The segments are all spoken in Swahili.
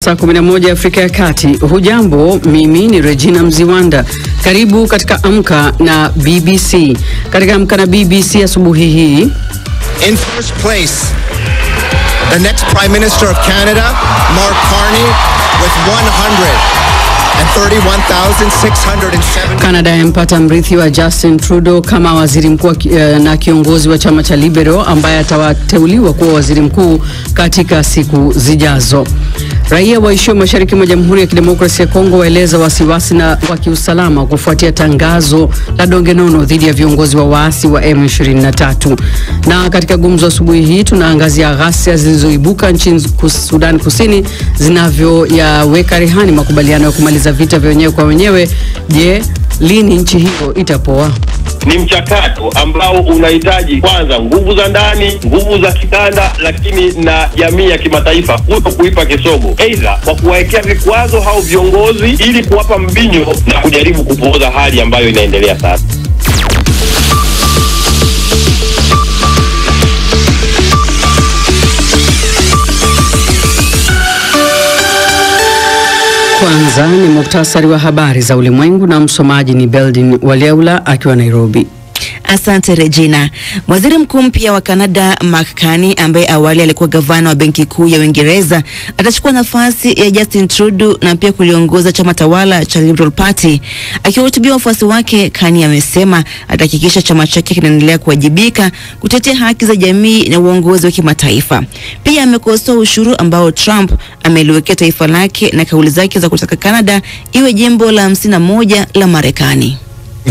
saa 11 Afrika ya Kati. Hujambo, mimi ni Regina Mziwanda. Karibu katika Amka na BBC. Katika Amka na BBC asubuhi hii. In first place, the next Prime Minister of Canada, Mark Carney, with 131,607. Canada yampata mrithi wa Justin Trudeau kama waziri mkuu na kiongozi wa chama cha Liberal ambaye atawateuliwa kuwa waziri mkuu katika siku zijazo. Raia waishio mashariki mwa Jamhuri ya Kidemokrasia ya Kongo waeleza wasiwasi na wa kiusalama kufuatia tangazo la donge nono dhidi ya viongozi wa waasi wa M23. Na katika gumzo asubuhi hii tunaangazia ghasia zilizoibuka nchini Sudan Kusini zinavyoyaweka rehani makubaliano ya kumaliza vita vya wenyewe kwa wenyewe. Je, lini nchi hiyo itapoa? Ni mchakato ambao unahitaji kwanza nguvu za ndani, nguvu za kikanda, lakini na jamii ya kimataifa kuipa kisogo, aidha kwa kuwaekea vikwazo hao viongozi ili kuwapa mbinyo na kujaribu kupoza hali ambayo inaendelea sasa. Kwanza ni muktasari wa habari za ulimwengu na msomaji ni Beldin Waliaula akiwa Nairobi. Asante Regina. Waziri mkuu mpya wa Canada Mark Carney, ambaye awali alikuwa gavana wa benki kuu ya Uingereza, atachukua nafasi ya Justin Trudeau na pia kuliongoza chama tawala cha Liberal Party. Akiwahutubia wafuasi wake, Carney amesema atahakikisha chama chake kinaendelea kuwajibika kutetea haki za jamii na uongozi wa kimataifa. Pia amekosoa ushuru ambao Trump ameliwekea taifa lake na kauli zake za kutaka Canada iwe jimbo la 51 la Marekani.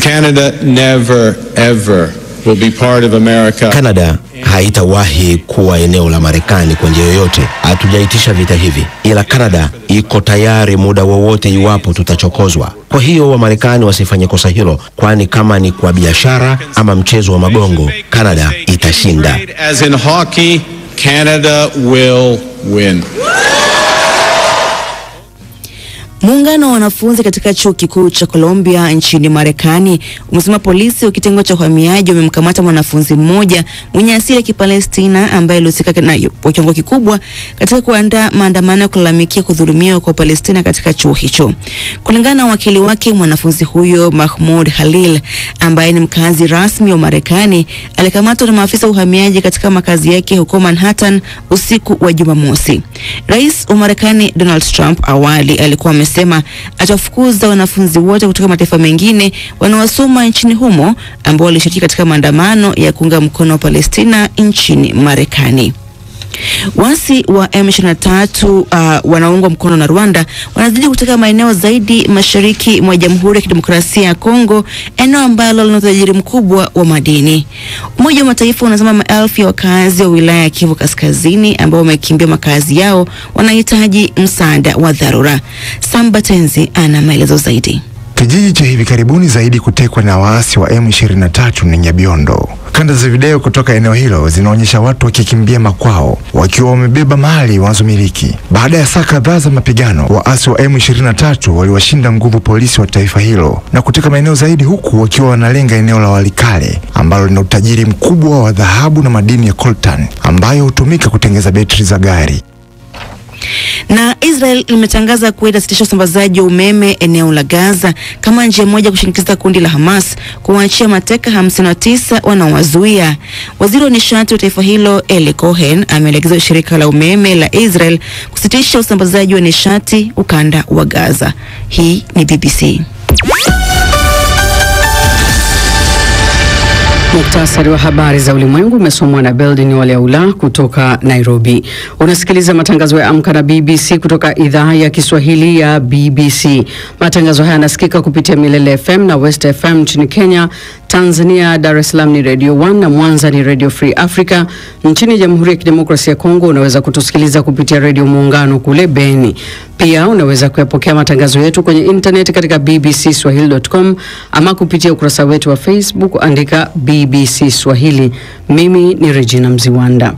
Canada never ever will be part of America. Canada haitawahi kuwa eneo la Marekani kwa njia yoyote. Hatujaitisha vita hivi, ila Canada iko tayari muda wowote iwapo tutachokozwa. Kwa hiyo wa Marekani wasifanye kosa hilo, kwani kama ni kwa biashara ama mchezo wa magongo, Canada itashinda. As in hockey, Canada will win. Muungano wa wanafunzi katika chuo kikuu cha Columbia nchini Marekani umesema polisi wa kitengo cha uhamiaji wamemkamata mwanafunzi mmoja mwenye asili ya Kipalestina ambaye alihusika na kiwango kikubwa katika kuandaa maandamano ya kulalamikia kudhulumiwa kwa Palestina katika chuo hicho. Kulingana na wakili wake, mwanafunzi huyo Mahmoud Halil, ambaye ni mkazi rasmi wa Marekani, alikamatwa na maafisa wa uhamiaji katika makazi yake huko Manhattan usiku wa Jumamosi. Rais wa Marekani Donald Trump awali alikuwa amesema atafukuza wanafunzi wote kutoka mataifa mengine wanaosoma nchini humo ambao walishiriki katika maandamano ya kuunga mkono Palestina nchini Marekani. Waasi wa M23 wanaungwa mkono na Rwanda wanazidi kuteka maeneo zaidi mashariki mwa Jamhuri ya Kidemokrasia ya Kongo, eneo ambalo lina utajiri mkubwa wa madini. Umoja wa Mataifa unasema maelfu ya wakazi wa wilaya ya Kivu Kaskazini ambao wamekimbia makazi yao wanahitaji msaada wa dharura. Samba Tenzi ana maelezo zaidi. Kijiji cha hivi karibuni zaidi kutekwa na waasi wa M23 ni Nyabiondo. Kanda za video kutoka eneo hilo zinaonyesha watu wakikimbia makwao wakiwa wamebeba mali wanazomiliki. Baada ya saa kadhaa za mapigano, waasi wa M23 waliwashinda nguvu polisi wa taifa hilo na kuteka maeneo zaidi, huku wakiwa wanalenga eneo la Walikale ambalo lina utajiri mkubwa wa dhahabu na madini ya coltan ambayo hutumika kutengeneza betri za gari. Na Israel imetangaza kuenda sitisha usambazaji wa umeme eneo la Gaza kama njia moja kushinikiza kundi la Hamas kuachia mateka 59 wanaowazuia. Waziri wa nishati wa taifa hilo Eli Cohen ameelekeza shirika la umeme la Israel kusitisha usambazaji wa nishati ukanda wa Gaza. Hii ni BBC. Muktasari wa habari za ulimwengu umesomwa na Beldin Waliaula kutoka Nairobi. Unasikiliza matangazo ya Amka na BBC kutoka idhaa ya Kiswahili ya BBC. Matangazo haya yanasikika kupitia Milele FM na West FM nchini Kenya. Tanzania, Dar es Salaam ni Radio 1 na Mwanza ni Radio Free Africa. Nchini Jamhuri ya Kidemokrasia ya Kongo unaweza kutusikiliza kupitia Radio Muungano kule Beni. Pia unaweza kuyapokea matangazo yetu kwenye internet katika bbcswahili.com ama kupitia ukurasa wetu wa Facebook, andika BBC Swahili. Mimi ni Regina Mziwanda.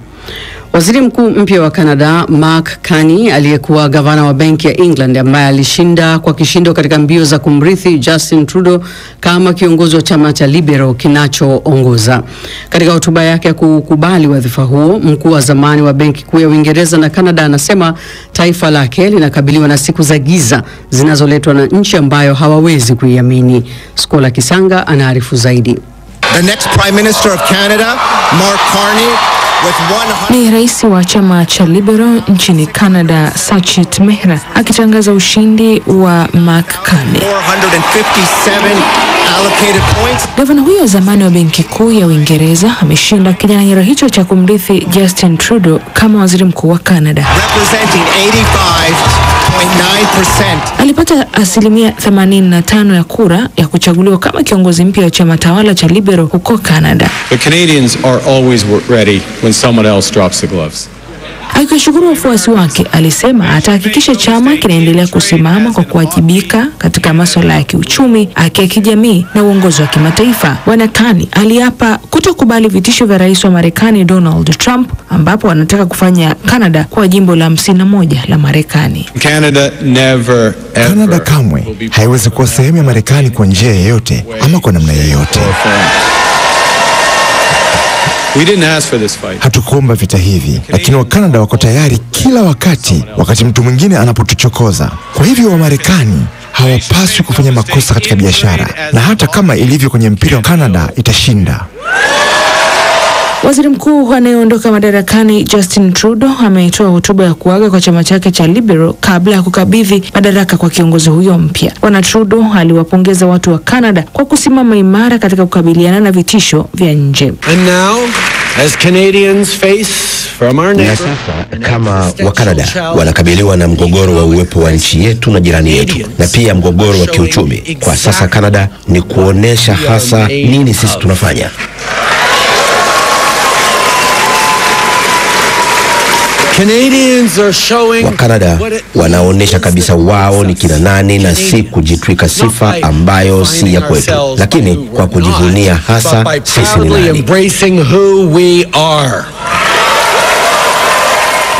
Waziri mkuu mpya wa Canada Mark Carney, aliyekuwa gavana wa benki ya England ambaye alishinda kwa kishindo katika mbio za kumrithi Justin Trudeau kama kiongozi wa chama cha Liberal kinachoongoza. Katika hotuba yake ya kukubali wadhifa huo, mkuu wa zamani wa benki kuu ya Uingereza na Canada anasema taifa lake linakabiliwa na siku za giza zinazoletwa na nchi ambayo hawawezi kuiamini. Skola Kisanga anaarifu zaidi. The next Prime Minister of Canada, Mark Carney, ni rais wa chama cha Liberal nchini Canada, Sachit Mehra, akitangaza ushindi wa Mark Carney. 457 allocated points. Gavana huyo zamani wa benki kuu ya Uingereza ameshinda kinyang'anyiro hicho cha kumrithi Justin Trudeau kama waziri mkuu wa Canada. Representing 85.9%. Alipata 85% ya kura ya kuchaguliwa kama kiongozi mpya wa chama tawala cha Liberal huko Canada. The Canadians are always ready when someone else drops the gloves. Akishukuru wafuasi wake, alisema atahakikisha chama kinaendelea kusimama kwa kuwajibika katika masuala ya kiuchumi, haki ya kijamii na uongozi wa kimataifa. Bwana Carney aliapa kutokubali vitisho vya rais wa Marekani Donald Trump, ambapo wanataka kufanya Canada kuwa jimbo la 51 la Marekani. Canada kamwe haiwezi kuwa sehemu ya Marekani kwa njia yoyote ama kwa namna yoyote. We didn't ask for this fight. Hatukuomba vita hivi, lakini Wakanada wako tayari kila wakati mtu mwingine anapotuchokoza. Kwa hivyo Wamarekani hawapaswi kufanya makosa katika biashara, na hata kama ilivyo kwenye mpira, Canada itashinda. Waziri mkuu anayeondoka madarakani Justin Trudeau ametoa hotuba ya kuaga kwa chama chake cha Liberal kabla ya kukabidhi madaraka kwa kiongozi huyo mpya. Bwana Trudeau aliwapongeza watu wa Canada kwa kusimama imara katika kukabiliana na vitisho vya nje. And now, as Canadians face from our neighbor, kama wa Canada wanakabiliwa na mgogoro wa uwepo wa nchi yetu na jirani yetu, na pia mgogoro wa kiuchumi. Kwa sasa Canada ni kuonesha hasa nini sisi tunafanya. Wa Canada wanaonesha kabisa wao ni kina nani, na si kujitwika sifa ambayo si ya kwetu, lakini kwa kujivunia hasa sisi ni nani.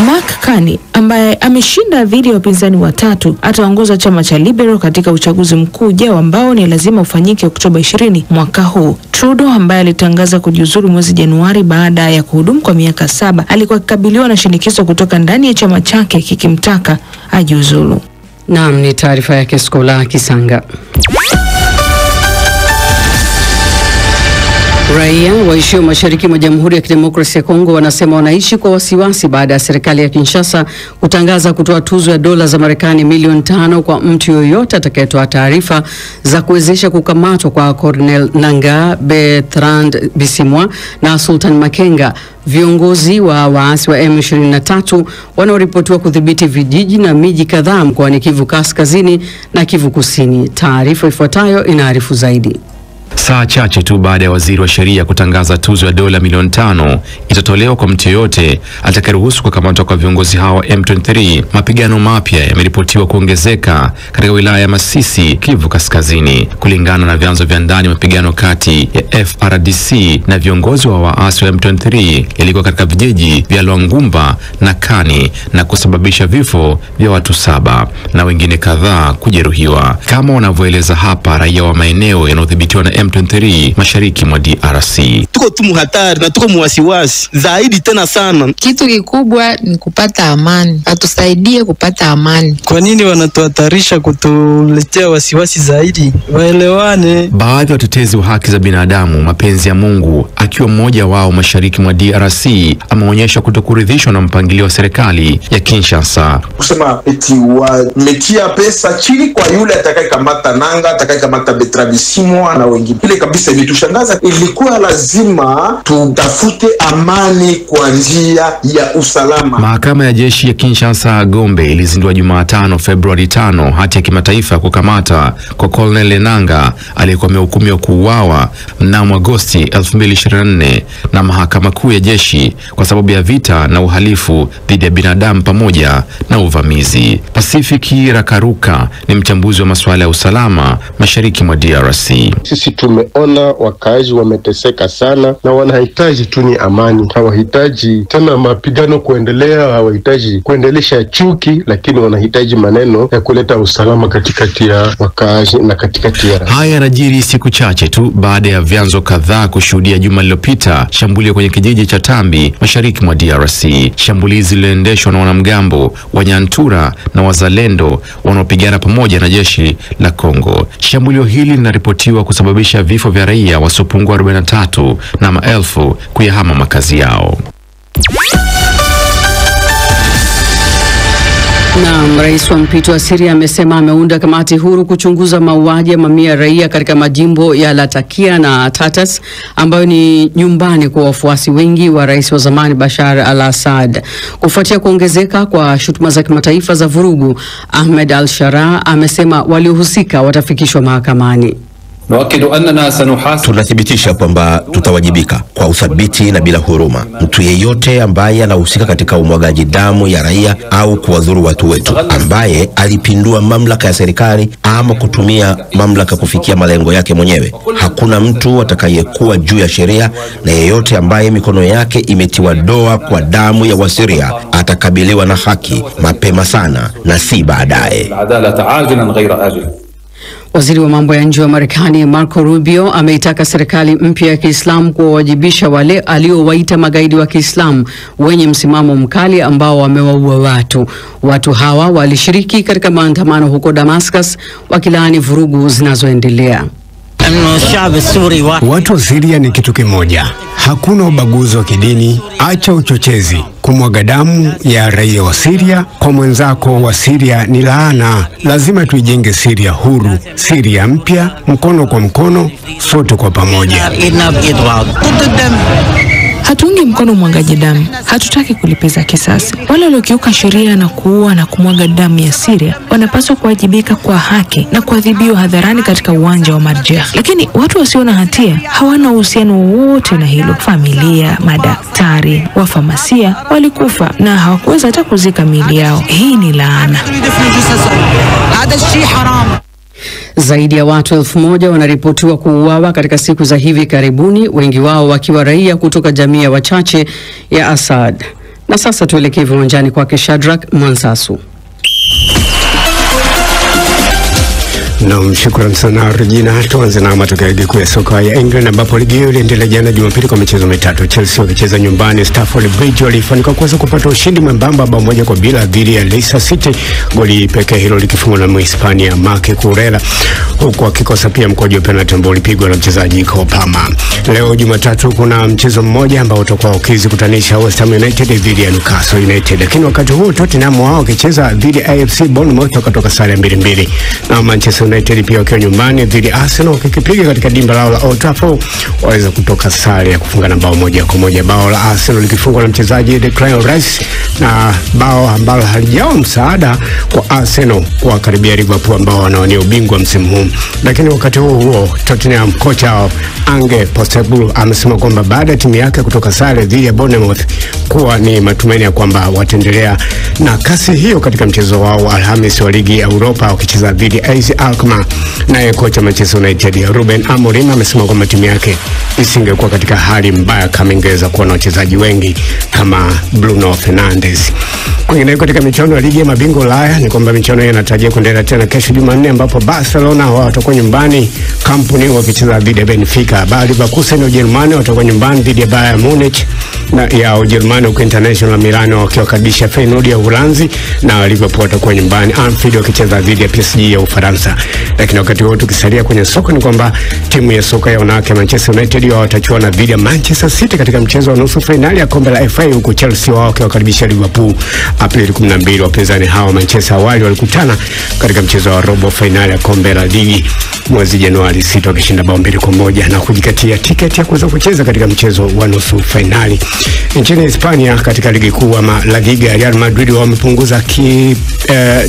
Mark Carney, ambaye ameshinda dhidi ya wapinzani watatu, ataongoza chama cha Liberal katika uchaguzi mkuu ujao ambao ni lazima ufanyike Oktoba 20 mwaka huu. Trudeau, ambaye alitangaza kujiuzuru mwezi Januari baada ya kuhudumu kwa miaka 7, alikuwa akikabiliwa na shinikizo kutoka ndani ya chama chake kikimtaka ajiuzulu. Naam, ni taarifa yake Skola Kisanga. Raia waishio mashariki mwa Jamhuri ya Kidemokrasia ya Kongo wanasema wanaishi kwa wasiwasi baada ya serikali ya Kinshasa kutangaza kutoa tuzo ya dola za Marekani milioni 5 kwa mtu yoyote atakayetoa taarifa za kuwezesha kukamatwa kwa Corneille Nangaa, Bertrand Bisimwa na Sultan Makenga, viongozi wa waasi wa M23 wanaoripotiwa kudhibiti vijiji na miji kadhaa mkoani Kivu Kaskazini na Kivu Kusini. Taarifa ifuatayo inaarifu zaidi. Saa chache tu baada ya waziri wa sheria kutangaza tuzo ya dola milioni 5 itatolewa kwa mtu yoyote atakayeruhusu kukamatwa kwa viongozi hao wa M23, mapigano mapya yameripotiwa kuongezeka katika wilaya ya Masisi, Kivu Kaskazini. Kulingana na vyanzo vya ndani, mapigano kati ya FRDC na viongozi wa waasi wa M23 yalikuwa katika vijiji vya Lwangumba na Kani na kusababisha vifo vya watu 7 na wengine kadhaa kujeruhiwa, kama wanavyoeleza hapa raia wa maeneo yanayodhibitiwa na M23 mashariki mwa DRC. Tuko tu muhatari na tuko muwasiwasi zaidi tena sana. Kitu kikubwa ni kupata amani. Atusaidie kupata amani. Kwa nini wanatuhatarisha kutuletea wasiwasi zaidi? Waelewane. Baadhi ya watetezi wa haki za binadamu, Mapenzi ya Mungu, akiwa mmoja wao mashariki mwa DRC, ameonyesha kutokuridhishwa na mpangilio wa serikali ya Kinshasa. Kusema eti wametia pesa chini kwa yule atakayekamata Nanga, atakayekamata Bertrand Bisimwa na wengine. Ile kabisa ilitushangaza. Ilikuwa lazima tutafute amani kwa njia ya usalama. Mahakama ya jeshi ya Kinshasa Gombe ilizindua Jumatano Februari 5 hati ya kimataifa ya kukamata kwa Corneille Nangaa aliyekuwa amehukumiwa kuuawa mnamo Agosti 2024 na mahakama kuu ya jeshi kwa sababu ya vita na uhalifu dhidi ya binadamu pamoja na uvamizi. Pacific Rakaruka ni mchambuzi wa masuala ya usalama mashariki mwa DRC. Sisi tumeona wakaaji wameteseka sana na wanahitaji tu ni amani. Hawahitaji tena mapigano kuendelea, hawahitaji kuendelesha chuki, lakini wanahitaji maneno ya kuleta usalama katikati ya wakaaji na katikati ya. Haya yanajiri siku chache tu baada ya vyanzo kadhaa kushuhudia juma lililopita shambulio kwenye kijiji cha Tambi mashariki mwa DRC. Shambulizi liliendeshwa na wanamgambo wa Nyantura na wazalendo wanaopigana pamoja na jeshi la Kongo. Shambulio hili linaripotiwa kusababisha vifo vya raia wasiopungua 43 na maelfu kuyahama makazi yao. Na rais wa mpito wa Syria amesema ameunda kamati huru kuchunguza mauaji ya mamia raia katika majimbo ya Latakia na Tartus ambayo ni nyumbani kwa wafuasi wengi wa rais wa zamani Bashar al-Assad. Kufuatia kuongezeka kwa shutuma za kimataifa za vurugu, Ahmed al-Sharaa amesema waliohusika watafikishwa mahakamani. Tunathibitisha kwamba tutawajibika kwa uthabiti na bila huruma. Mtu yeyote ambaye anahusika katika umwagaji damu ya raia au kuwadhuru watu wetu, ambaye alipindua mamlaka ya serikali ama kutumia mamlaka kufikia malengo yake mwenyewe, hakuna mtu atakayekuwa juu ya sheria, na yeyote ambaye mikono yake imetiwa doa kwa damu ya Wasiria atakabiliwa na haki mapema sana na si baadaye. Waziri wa mambo ya nje wa Marekani Marco Rubio ameitaka serikali mpya ya Kiislamu kuwawajibisha wale aliowaita magaidi wa Kiislamu wenye msimamo mkali ambao wamewaua watu. Watu hawa walishiriki katika maandamano huko Damascus wakilaani vurugu zinazoendelea. Watu wa Syria ni kitu kimoja. Hakuna ubaguzi wa kidini. Acha uchochezi. Kumwaga damu ya raia wa Syria kwa mwenzako wa Syria ni laana. Lazima tuijenge Syria huru, Syria mpya, mkono kwa mkono, sote kwa pamoja. Hatuungi mkono mwagaji damu. Hatutaki kulipiza kisasi. Wale waliokiuka sheria na kuua na kumwaga damu ya Syria wanapaswa kuwajibika kwa haki na kuadhibiwa hadharani katika uwanja wa Marjah. Lakini watu wasio na hatia hawana uhusiano wowote na hilo. Familia, madaktari, wafamasia walikufa na hawakuweza hata kuzika miili yao. Hii ni laana. Zaidi ya watu 1000 wanaripotiwa kuuawa katika siku za hivi karibuni, wengi wao wakiwa raia kutoka jamii ya wachache ya Assad. Na sasa tuelekee viwanjani kwake Shadrack Mwansasu. Na shukrani sana Regina. Tuanze na matokeo ya ligi kuu ya soka ya England ambapo ligi hiyo iliendelea jana Jumapili kwa michezo mitatu. Chelsea wakicheza nyumbani Stamford Bridge walifanikiwa kuweza kupata ushindi mwembamba bao 1-0 dhidi ya Leicester City, goli pekee hilo likifungwa na Mhispania Marc Cucurella, huku akikosa pia mkwaju wa penalty ambao ulipigwa na mchezaji Cole Palmer. Leo Jumatatu kuna mchezo mmoja ambao utakuwa ukizikutanisha West Ham United dhidi ya Newcastle United, lakini wakati huo Tottenham wao wakicheza dhidi ya AFC Bournemouth wakatoka sare 2-2, na Manchester United pia wakiwa nyumbani dhidi ya Arsenal wakipiga katika dimba lao la Old Trafford waweza kutoka sare ya kufungana bao 1-1. Bao la Arsenal likifungwa na mchezaji Declan Rice, na bao ambalo halijawa msaada kwa Arsenal kwa karibia Liverpool ambao wanawania ubingwa msimu huu. Lakini wakati huo Tottenham kocha Ange Postecoglou amesema kwamba baada ya timu yake kutoka sare dhidi ya Bournemouth kuwa ni matumaini ya kwamba wataendelea na kasi hiyo katika mchezo wao wa Alhamisi wa ligi ya Europa wakicheza dhidi ya AS Alkmaar. Naye kocha Manchester United Ruben Amorim amesema kwamba timu yake isingekuwa katika hali mbaya kama ingeweza kuwa na wachezaji wengi kama Bruno Fernandes. Kwingineko katika michuano ya ligi ya mabingwa Ulaya ni kwamba michuano hiyo inatarajia kuendelea tena kesho Jumanne, ambapo Barcelona watakuwa nyumbani Camp Nou wakicheza dhidi ya Benfica. Bayer Leverkusen Ujerumani watakuwa nyumbani dhidi ya Bayern Munich na ya Ujerumani, huko International Milano wakiwakaribisha Feyenoord ya Uholanzi, na Liverpool watakuwa nyumbani Anfield wakicheza dhidi ya PSG ya Ufaransa. Lakini wakati huo tukisalia kwenye soka ni kwamba timu ya soka ya wanawake Manchester United watachuana dhidi ya Manchester City katika mchezo wa nusu finali ya kombe la FA, huko Chelsea wao wakiwakaribisha Liverpool Aprili 12. Wapinzani hao Manchester awali walikutana katika mchezo wa robo finali ya kombe la ligi mwezi Januari 6 wakishinda bao 2-1 na kujikatia tiketi ya kuweza kucheza katika mchezo wa nusu finali. Nchini Hispania katika ligi kuu ama La Liga, Real Madrid wamepunguza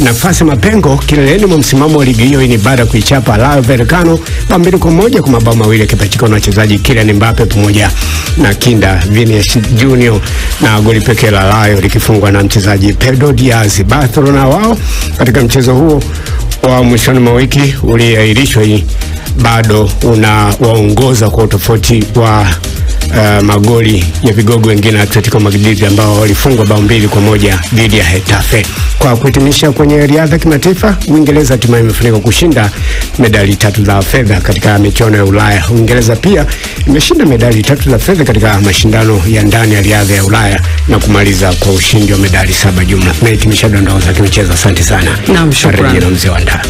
nafasi mapengo kileleni mwa msimamo wa ligi hiyo ni baada kuichapa Rayo Vallecano 2-1 kwa mabao mawili yakipachikwa na wachezaji Kylian Mbappe pamoja na kinda Vinicius Junior, na goli pekee la Rayo likifungwa na mchezaji Pedro Diaz. Barcelona wao katika mchezo huo wa mwishoni mwa wiki uliahirishwa bado unawaongoza kwa tofauti wa magoli ya vigogo wengine Atletico Madrid ambao walifungwa bao 2-1 dhidi ya Getafe. Kwa kuhitimisha kwenye riadha kimataifa, Uingereza hatimaye imefanikiwa kushinda medali 3 za fedha katika michuano ya Ulaya. Uingereza pia imeshinda medali 3 za fedha katika mashindano ya ndani ya riadha ya Ulaya na kumaliza kwa ushindi wa medali 7 jumla. Na hitimisha dondoo za kimichezo. Asante sana. Naam, shukrani. Mzee Wanda.